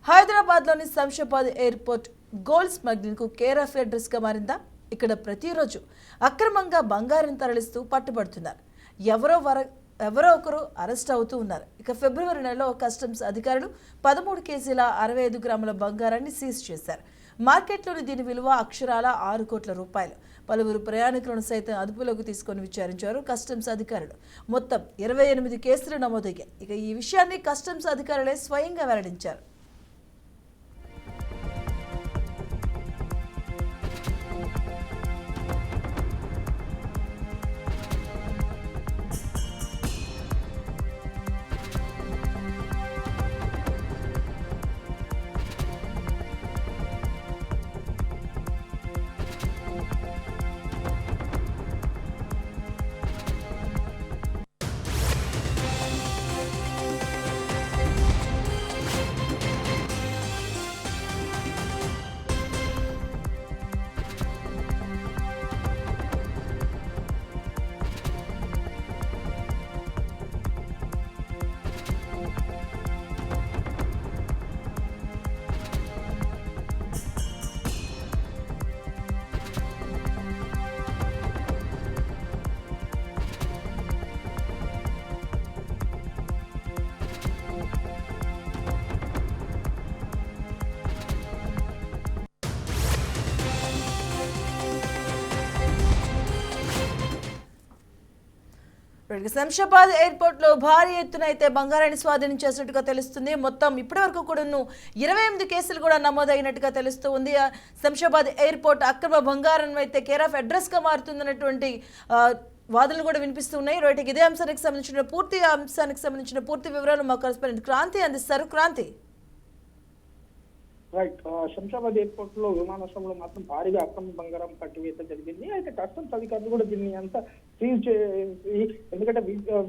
హైదరాబాద్లోని Shamshabad airport gold స్మగ్లింగ్కు care of అడ్రస్గా మారిందా? ఇక్కడ ప్రతిరోజు అక్రమంగా బంగారం తరలిస్తూ పట్టుబడుతున్నారు. ఎవరో ఒకరు అరెస్ట్ అవుతూ ఉన్నారు. ఇక ఫిబ్రవరి నెలలో కస్టమ్స్ అధికారులు 13 కేజీల 65 గ్రాముల బంగారాన్ని సీజ్ చేశారు. మార్కెట్లోని దీని విలువ అక్షరాల 6 కోట్ల రూపాయలు. పలువురు ప్రయాణికులను సైతం అదుపులోకి తీసుకొని విచారించారు కస్టమ్స్ అధికారులు. మొత్తం 28 కేసులు నమోదయ్యాయి. ఇక ఈ విషయాన్ని కస్టమ్స్ అధికారులే స్వయంగా వెల్లడించారు. శంషాబాద్ ఎయిర్పోర్ట్ లో భారీ ఎత్తున అయితే బంగారాన్ని స్వాధీనం చేసినట్టుగా తెలుస్తుంది. మొత్తం ఇప్పటి వరకు కూడా 28 కేసులు కూడా నమోదైనట్టుగా తెలుస్తుంది. శంషాబాద్ ఎయిర్పోర్ట్ అక్రమ బంగారం అయితే కేర్ ఆఫ్ అడ్రస్ గా మారుతుందన్నటువంటి వాదనలు కూడా వినిపిస్తున్నాయి. రైట్, ఇదే అంశానికి సంబంధించిన పూర్తి వివరాలు మా కరెస్పాండెంట్ క్రాంతి అందిస్తారు. క్రాంతి. రైట్, శంషాబాద్ ఎయిర్పోర్ట్ లో విమానాశ్రయంలో మాత్రం భారీగా అక్రమ బంగారం పట్టివేత జరిగింది. అయితే కస్టమ్స్ అధికారులు కూడా దీన్ని అంతా సీజ్ చేసి, ఎందుకంటే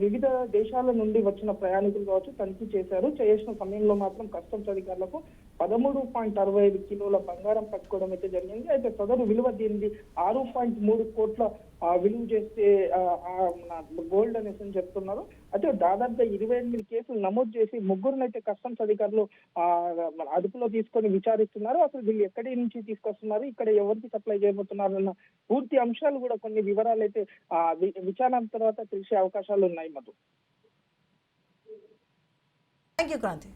వివిధ దేశాల నుండి వచ్చిన ప్రయాణికులు కావచ్చు తనిఖీ చేసిన సమయంలో మాత్రం కస్టమ్స్ అధికారులకు 13.65 కిలోల బంగారం పట్టుకోవడం అయితే జరిగింది. అయితే సదరు విలువ దీనిది 6.3 కోట్ల విలువ చేస్తే గోల్డ్ అనేసి చెప్తున్నారు. అయితే దాదాపుగా 28 కేసులు నమోదు చేసి ముగ్గురునైతే కస్టమ్స్ అధికారులు అదుపులో తీసుకొని విచారిస్తున్నారు. అసలు వీళ్ళు ఎక్కడి నుంచి తీసుకొస్తున్నారు, ఇక్కడ ఎవరికి సప్లై చేయబోతున్నారు అన్న పూర్తి అంశాలు కూడా కొన్ని వివరాలు అయితే విచారణ తర్వాత తెలిసే అవకాశాలు ఉన్నాయి. మధు. థాంక్యూ క్రాంతి.